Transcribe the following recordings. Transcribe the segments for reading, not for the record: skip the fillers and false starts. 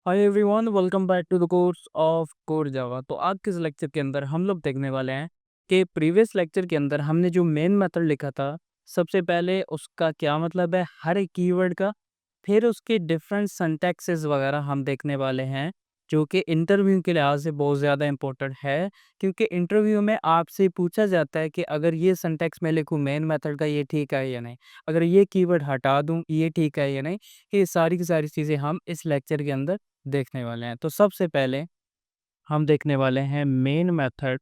Hi everyone, welcome back to the course of core Java. तो आज के इस लेक्चर के अंदर हम लोग देखने वाले हैं कि प्रीवियस लेक्चर के अंदर हमने जो मेन मेथड लिखा था, सबसे पहले उसका क्या मतलब है हर एक कीवर्ड का। फिर उसके डिफरेंट सिंटैक्सेस वगैरह हम देखने वाले हैं, जो कि इंटरव्यू के लिहाज से बहुत ज़्यादा इंपॉर्टेंट है। क्योंकि इंटरव्यू में आपसे पूछा जाता है कि अगर ये सिंटैक्स मैं लिखूँ मेन मेथड का, ये ठीक है या नहीं, अगर ये कीवर्ड हटा दूँ ये ठीक है या नहीं। ये सारी की सारी चीज़ें हम इस लेक्चर के अंदर देखने वाले हैं। तो सबसे पहले हम देखने वाले हैं मेन मेथड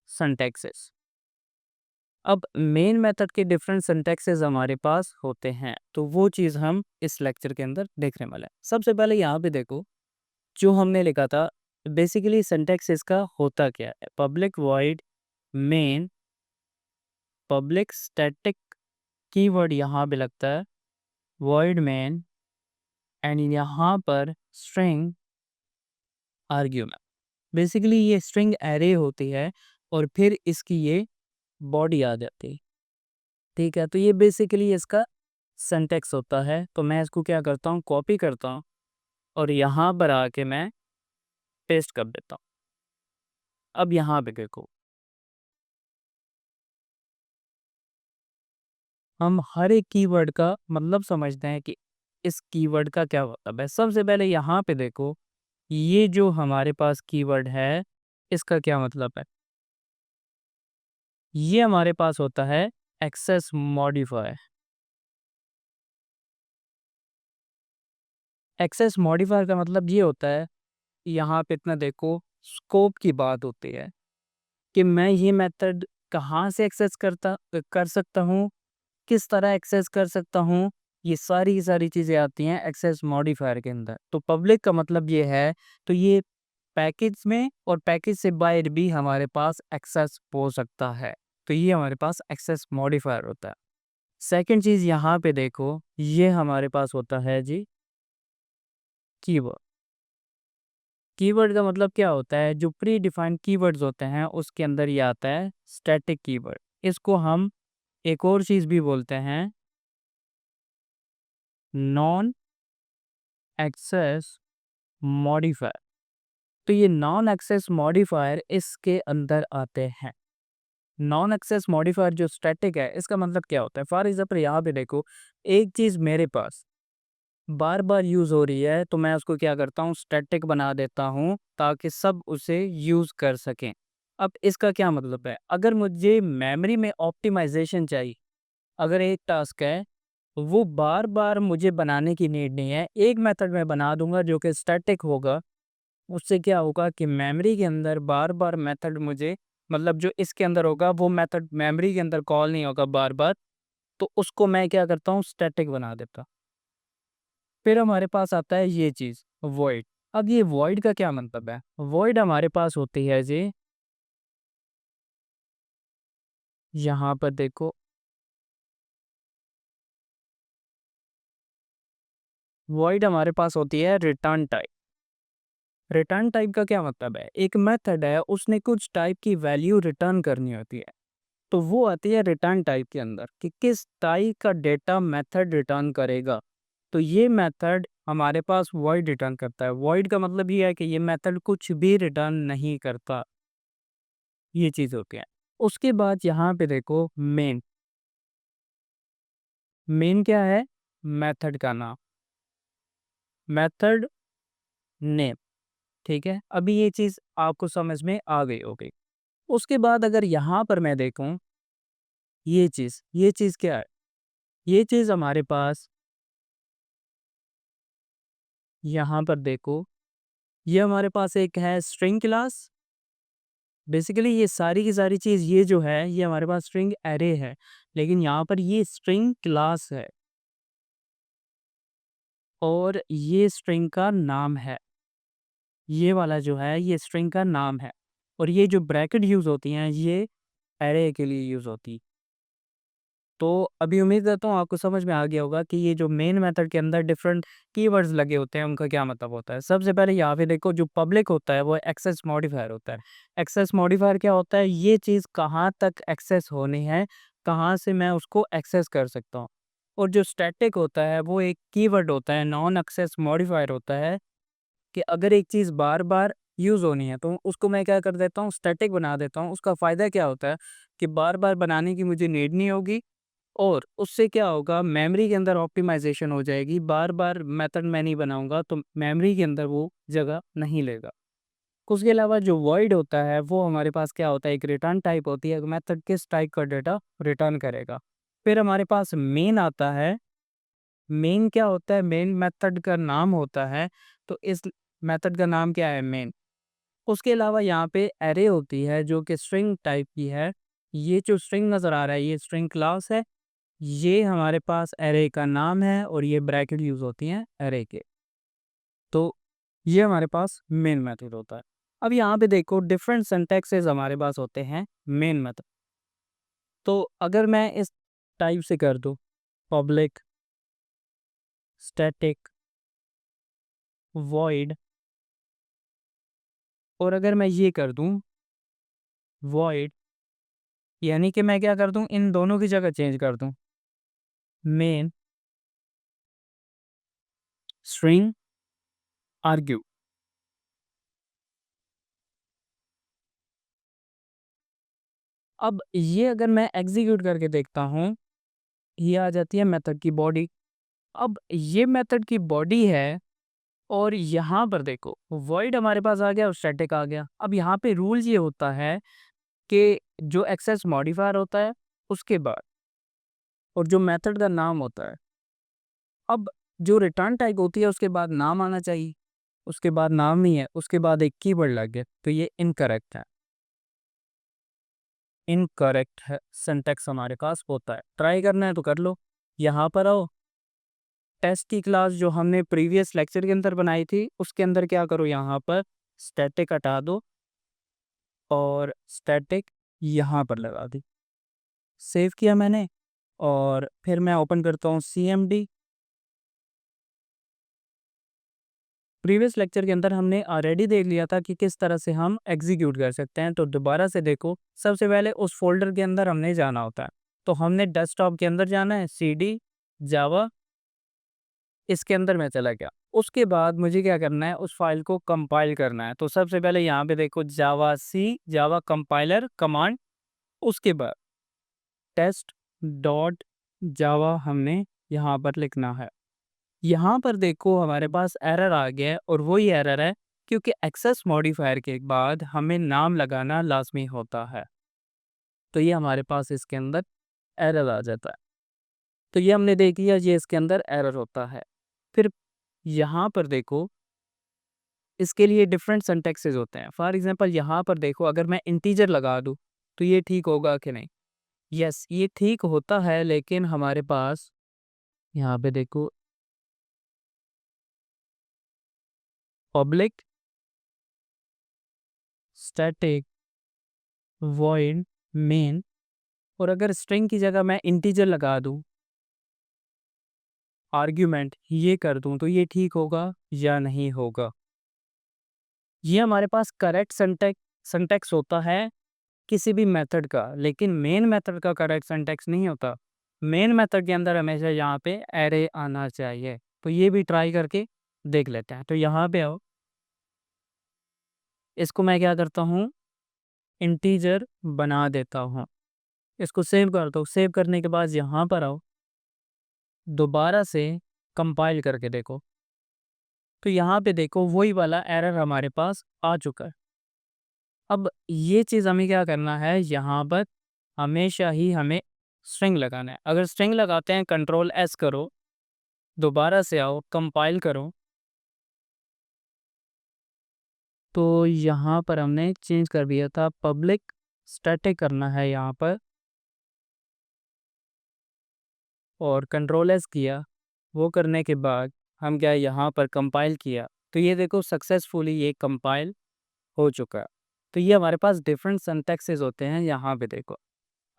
सिंटैक्सेस। अब मेन मेथड के डिफरेंट सिंटैक्सेस हमारे पास होते हैं, तो वो चीज़ हम इस लेक्चर के अंदर देखने वाले हैं। सबसे पहले यहाँ पे देखो, जो हमने लिखा था बेसिकली सिंटैक्स इसका होता क्या है। Public void main, public static keyword यहाँ पे लगता है वॉइड मेन, एंड यहाँ पर स्ट्रिंग आर्ग्यूमेंट। बेसिकली ये स्ट्रिंग एरे होती है और फिर इसकी ये बॉडी आ जाती है। ठीक है, तो ये बेसिकली इसका सिंटैक्स होता है। तो मैं इसको क्या करता हूँ, कॉपी करता हूँ और यहाँ पर आके मैं पेस्ट कर देता हूँ। अब यहाँ पे देखो, हम हर एक कीवर्ड का मतलब समझते हैं कि इस कीवर्ड का क्या मतलब है। सबसे पहले यहाँ पे देखो, ये जो हमारे पास कीवर्ड है इसका क्या मतलब है। ये हमारे पास होता है एक्सेस मॉडिफायर। एक्सेस मॉडिफायर का मतलब ये होता है, यहाँ पे इतना देखो, स्कोप की बात होती है कि मैं ये मेथड कहाँ से एक्सेस कर सकता हूँ, किस तरह एक्सेस कर सकता हूँ। ये सारी की सारी चीज़ें आती हैं एक्सेस मॉडिफायर के अंदर। तो पब्लिक का मतलब ये है, तो ये पैकेज में और पैकेज से बाहर भी हमारे पास एक्सेस हो सकता है। तो ये हमारे पास एक्सेस मॉडिफायर होता है। सेकंड चीज़ यहाँ पे देखो, ये हमारे पास होता है जी कीवर्ड। कीवर्ड का मतलब क्या होता है, जो प्री डिफाइंड कीवर्ड्स होते हैं उसके अंदर ये आता है स्टैटिक कीवर्ड। इसको हम एक और चीज़ भी बोलते हैं नॉन एक्सेस मॉडिफायर। तो ये नॉन एक्सेस मॉडिफायर इसके अंदर आते हैं। नॉन एक्सेस मॉडिफायर जो स्टैटिक है, इसका मतलब क्या होता है। फॉर एग्जाम्पल यहाँ पे देखो, एक चीज़ मेरे पास बार बार यूज़ हो रही है, तो मैं उसको क्या करता हूँ, स्टैटिक बना देता हूँ ताकि सब उसे यूज़ कर सकें। अब इसका क्या मतलब है, अगर मुझे मेमोरी में ऑप्टिमाइजेशन चाहिए, अगर एक टास्क है वो बार बार मुझे बनाने की नीड नहीं है, एक मेथड में बना दूंगा जो कि स्टैटिक होगा। उससे क्या होगा कि मेमोरी के अंदर बार बार मेथड मुझे, मतलब जो इसके अंदर होगा वो मेथड मेमोरी के अंदर कॉल नहीं होगा बार बार। तो उसको मैं क्या करता हूँ, स्टैटिक बना देता। फिर हमारे पास आता है ये चीज़ वॉइड। अब ये वॉइड का क्या मतलब है, वॉइड हमारे पास होती है जी, यहाँ पर देखो, वॉइड हमारे पास होती है रिटर्न टाइप। रिटर्न टाइप का क्या मतलब है, एक मेथड है उसने कुछ टाइप की वैल्यू रिटर्न करनी होती है, तो वो आती है रिटर्न टाइप के अंदर कि किस टाइप का डेटा मेथड रिटर्न करेगा। तो ये मेथड हमारे पास वॉइड रिटर्न करता है। वॉइड का मतलब ये है कि ये मेथड कुछ भी रिटर्न नहीं करता। ये चीज़ होती है। उसके बाद यहाँ पे देखो मेन। मेन क्या है, मेथड का नाम, मेथड नेम। ठीक है, अभी ये चीज़ आपको समझ में आ गई होगी। उसके बाद अगर यहाँ पर मैं देखूँ, ये चीज़ क्या है, ये चीज़ हमारे पास यहाँ पर देखो, ये हमारे पास एक है स्ट्रिंग क्लास। बेसिकली ये सारी की सारी चीज़ ये जो है ये हमारे पास स्ट्रिंग एरे है, लेकिन यहाँ पर ये स्ट्रिंग क्लास है और ये स्ट्रिंग का नाम है। ये वाला जो है ये स्ट्रिंग का नाम है, और ये जो ब्रैकेट यूज़ होती हैं ये एरे के लिए यूज़ होती। तो अभी उम्मीद करता हूँ आपको समझ में आ गया होगा कि ये जो मेन मेथड के अंदर डिफरेंट कीवर्ड्स लगे होते हैं उनका क्या मतलब होता है। सबसे पहले यहाँ पे देखो, जो पब्लिक होता है वो एक्सेस मॉडिफायर होता है। एक्सेस मॉडिफायर क्या होता है, ये चीज़ कहाँ तक एक्सेस होनी है, कहाँ से मैं उसको एक्सेस कर सकता हूँ। और जो स्टैटिक होता है वो एक कीवर्ड होता है, नॉन एक्सेस मॉडिफायर होता है कि अगर एक चीज़ बार-बार यूज़ होनी है तो उसको मैं क्या कर देता हूँ, स्टैटिक बना देता हूँ। उसका फ़ायदा क्या होता है कि बार-बार बनाने की मुझे नीड नहीं होगी और उससे क्या होगा, मेमोरी के अंदर ऑप्टिमाइज़ेशन हो जाएगी। बार-बार मेथड मैं नहीं बनाऊँगा तो मेमोरी के अंदर वो जगह नहीं लेगा। उसके अलावा जो वॉइड होता है वो हमारे पास क्या होता है, एक रिटर्न टाइप होती है, मेथड किस टाइप का डेटा रिटर्न करेगा। फिर हमारे पास मेन आता है। मेन क्या होता है, मेन मेथड का नाम होता है, तो इस मेथड का नाम क्या है, मेन। उसके अलावा यहाँ पे एरे होती है जो कि स्ट्रिंग टाइप की है। ये जो स्ट्रिंग नज़र आ रहा है ये स्ट्रिंग क्लास है। ये हमारे पास एरे का नाम है और ये ब्रैकेट यूज़ होती हैं एरे के। तो ये हमारे पास मेन मेथड होता है। अब यहाँ पे देखो डिफरेंट सिंटैक्सेस हमारे पास होते हैं मेन मेथड। तो अगर मैं इस टाइप से कर दूँ, पब्लिक स्टैटिक वॉइड, और अगर मैं ये कर दूँ वॉइड, यानी कि मैं क्या कर दूँ, इन दोनों की जगह चेंज कर दूँ, मेन स्ट्रिंग आर्ग्यू। अब ये अगर मैं एग्जीक्यूट करके देखता हूँ, ये आ जाती है मेथड की बॉडी। अब ये मेथड की बॉडी है और यहाँ पर देखो वॉइड हमारे पास आ गया और स्टैटिक आ गया। अब यहाँ पे रूल ये होता है कि जो एक्सेस मॉडिफायर होता है उसके बाद और जो मेथड का नाम होता है, अब जो रिटर्न टाइप होती है उसके बाद नाम आना चाहिए। उसके बाद नाम नहीं है, उसके बाद एक कीवर्ड लग गया, तो ये इनकरेक्ट है। इनकरेक्ट है सिंटैक्स हमारे पास होता है। ट्राई करना है तो कर लो। यहाँ पर आओ, टेस्ट की क्लास जो हमने प्रीवियस लेक्चर के अंदर बनाई थी उसके अंदर क्या करो, यहाँ पर स्टैटिक हटा दो और स्टैटिक यहाँ पर लगा दी। सेव किया मैंने और फिर मैं ओपन करता हूँ CMD। प्रीवियस लेक्चर के अंदर हमने ऑलरेडी देख लिया था कि किस तरह से हम एग्जीक्यूट कर सकते हैं, तो दोबारा से देखो। सबसे पहले उस फोल्डर के अंदर हमने जाना होता है, तो हमने डेस्कटॉप के अंदर जाना है, CD जावा, इसके अंदर मैं चला गया। उसके बाद मुझे क्या करना है, उस फाइल को कंपाइल करना है। तो सबसे पहले यहाँ पे देखो जावा सी जावा कंपाइलर कमांड, उसके बाद टेस्ट डॉट जावा हमने यहाँ पर लिखना है। यहाँ पर देखो हमारे पास एरर आ गया है और वही एरर है क्योंकि एक्सेस मॉडिफायर के बाद हमें नाम लगाना लाजमी होता है। तो ये हमारे पास इसके अंदर एरर आ जाता है। तो ये हमने देख लिया, ये इसके अंदर एरर होता है। फिर यहाँ पर देखो इसके लिए डिफरेंट सिंटैक्सेस होते हैं। फॉर एग्जांपल यहाँ पर देखो अगर मैं इंटीजर लगा दूँ तो ये ठीक होगा कि नहीं? यस, ये ठीक होता है, लेकिन हमारे पास यहाँ पे देखो पब्लिक स्टैटिक वॉइड मेन, और अगर स्ट्रिंग की जगह मैं इंटीजर लगा दूँ, आर्ग्यूमेंट ये कर दूँ, तो ये ठीक होगा या नहीं होगा? ये हमारे पास करेक्ट सिंटैक्स होता है किसी भी मेथड का, लेकिन मेन मेथड का करेक्ट सिंटैक्स नहीं होता। मेन मेथड के अंदर हमेशा यहाँ पे एरे आना चाहिए। तो ये भी ट्राई करके देख लेते हैं। तो यहाँ पे आओ, इसको मैं क्या करता हूँ, इंटीजर बना देता हूँ। इसको सेव करता हूँ। सेव करने के बाद यहाँ पर आओ, दोबारा से कंपाइल करके देखो, तो यहाँ पे देखो वही वाला एरर हमारे पास आ चुका है। अब ये चीज़ हमें क्या करना है, यहाँ पर हमेशा ही हमें स्ट्रिंग लगाना है। अगर स्ट्रिंग लगाते हैं Ctrl+S करो, दोबारा से आओ कंपाइल करो, तो यहाँ पर हमने चेंज कर दिया था, पब्लिक स्टैटिक करना है यहाँ पर और Ctrl+S किया। वो करने के बाद हम क्या यहाँ पर कंपाइल किया, तो ये देखो सक्सेसफुली ये कंपाइल हो चुका है। तो ये हमारे पास डिफरेंट सिंटैक्सेस होते हैं। यहाँ पे देखो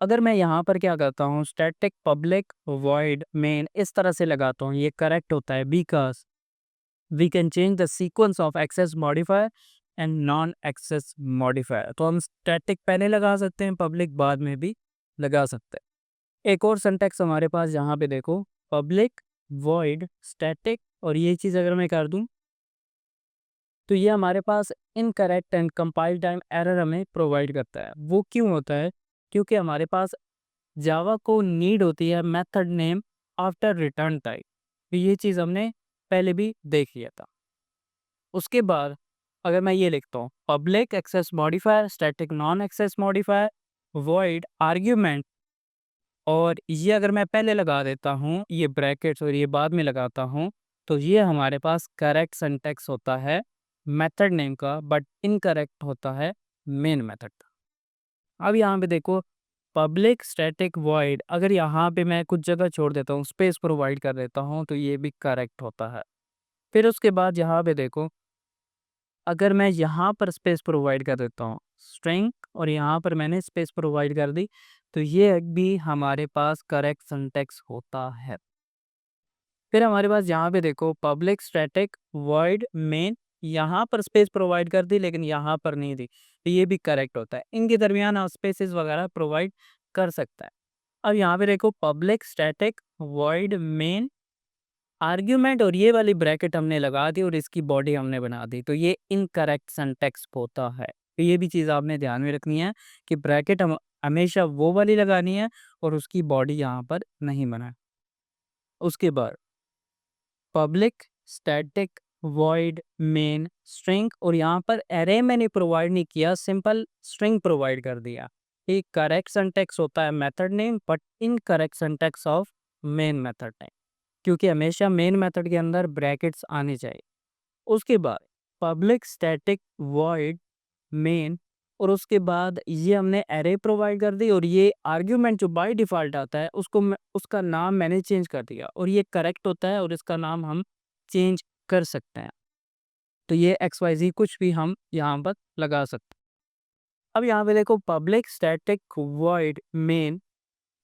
अगर मैं यहाँ पर क्या करता हूँ, स्टैटिक पब्लिक वॉइड मेन इस तरह से लगाता हूँ, ये करेक्ट होता है because we can change the sequence of access modifier and non access modifier. तो हम स्टैटिक पहले लगा सकते हैं, पब्लिक बाद में भी लगा सकते हैं। एक और सिंटैक्स हमारे पास यहाँ पे देखो, पब्लिक वॉइड स्टैटिक और ये चीज़ अगर मैं कर दूं तो ये हमारे पास incorrect and compile time error हमें प्रोवाइड करता है। वो क्यों होता है? क्योंकि हमारे पास जावा को नीड होती है method name after return type. तो ये चीज़ हमने पहले भी देख लिया था। उसके बाद अगर मैं ये लिखता हूँ public access modifier static non access modifier void argument, और ये अगर मैं पहले लगा देता हूँ ये ब्रैकेट्स और ये बाद में लगाता हूँ, तो ये हमारे पास करेक्ट सिंटैक्स होता है मेथड नेम का, बट इनकरेक्ट होता है मेन मेथड का। अब यहाँ पे देखो पब्लिक स्टैटिक वॉइड, अगर यहाँ पे मैं कुछ जगह छोड़ देता हूँ स्पेस प्रोवाइड कर देता हूँ तो ये भी करेक्ट होता है। फिर उसके बाद यहाँ पे देखो अगर मैं यहाँ पर स्पेस प्रोवाइड कर देता हूँ स्ट्रिंग और यहाँ पर मैंने स्पेस प्रोवाइड कर दी, तो ये भी हमारे पास करेक्ट सिंटैक्स होता है। फिर हमारे पास यहाँ पे देखो पब्लिक स्टैटिक वॉइड मेन, यहाँ पर स्पेस प्रोवाइड कर दी लेकिन यहाँ पर नहीं दी, तो ये भी करेक्ट होता है। इनके दरमियान आप स्पेसेस वगैरह प्रोवाइड कर सकता है। अब यहाँ पे देखो public static void main argument और ये वाली ब्रैकेट हमने लगा दी और इसकी बॉडी हमने बना दी, तो ये इनकरेक्ट सिंटैक्स होता है। तो ये भी चीज़ आपने ध्यान में रखनी है कि ब्रैकेट हम हमेशा वो वाली लगानी है और उसकी बॉडी यहाँ पर नहीं बनाए। उसके बाद public static void main string, और यहाँ पर एरे मैंने प्रोवाइड नहीं किया, सिंपल स्ट्रिंग प्रोवाइड कर दिया। ये करेक्ट सिंटैक्स होता है method name but incorrect syntax of main method name, क्योंकि हमेशा मेन मेथड के अंदर ब्रैकेट्स आने चाहिए। उसके बाद पब्लिक स्टैटिक वॉइड मेन, और उसके बाद ये हमने एरे प्रोवाइड कर दी और ये आर्ग्यूमेंट जो बाय डिफ़ॉल्ट आता है उसका नाम मैंने चेंज कर दिया और ये करेक्ट होता है और इसका नाम हम चेंज कर सकते हैं। तो ये एक्स वाई ज़ी कुछ भी हम यहाँ पर लगा सकते हैं। अब यहाँ पे देखो पब्लिक स्टैटिक वॉइड मेन,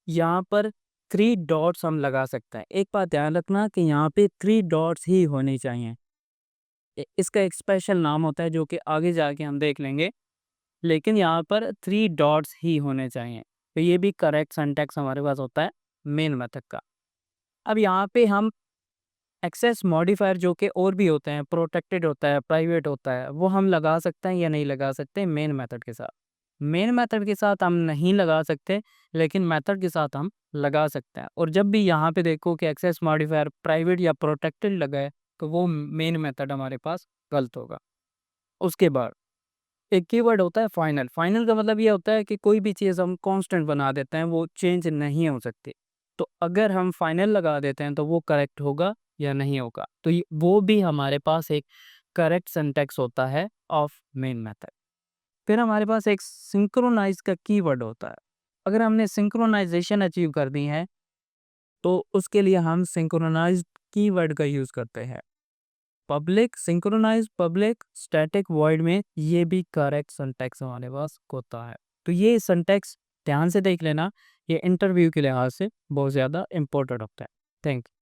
यहाँ पर 3 डॉट्स हम लगा सकते हैं। एक बात ध्यान रखना कि यहाँ पे 3 डॉट्स ही होने चाहिए। इसका एक स्पेशल नाम होता है जो कि आगे जाके हम देख लेंगे, लेकिन यहाँ पर 3 डॉट्स ही होने चाहिए। तो ये भी करेक्ट सिंटैक्स हमारे पास होता है मेन मेथड का। अब यहाँ पे हम एक्सेस मॉडिफायर जो कि और भी होते हैं, प्रोटेक्टेड होता है, प्राइवेट होता है, वो हम लगा सकते हैं या नहीं लगा सकते मेन मेथड के साथ। मेन मेथड के साथ हम नहीं लगा सकते, लेकिन मेथड के साथ हम लगा सकते हैं। और जब भी यहाँ पे देखो कि एक्सेस मॉडिफायर प्राइवेट या प्रोटेक्टेड लगा है, तो वो मेन मेथड हमारे पास गलत होगा। उसके बाद एक कीवर्ड होता है फाइनल। फाइनल का मतलब ये होता है कि कोई भी चीज़ हम कांस्टेंट बना देते हैं, वो चेंज नहीं हो सकती। तो अगर हम फाइनल लगा देते हैं तो वो करेक्ट होगा या नहीं होगा, तो वो भी हमारे पास एक करेक्ट सिंटैक्स होता है ऑफ मेन मेथड। फिर हमारे पास एक सिंक्रोनाइज का कीवर्ड होता है। अगर हमने सिंक्रोनाइजेशन अचीव कर दी है तो उसके लिए हम सिंक्रोनाइज्ड कीवर्ड का यूज़ करते हैं। Public synchronize public static void में ये भी करेक्ट सिंटैक्स हमारे पास होता है। तो ये सिंटैक्स ध्यान से देख लेना, ये इंटरव्यू के लिहाज से बहुत ज़्यादा इंपॉर्टेंट होता है। Thank you.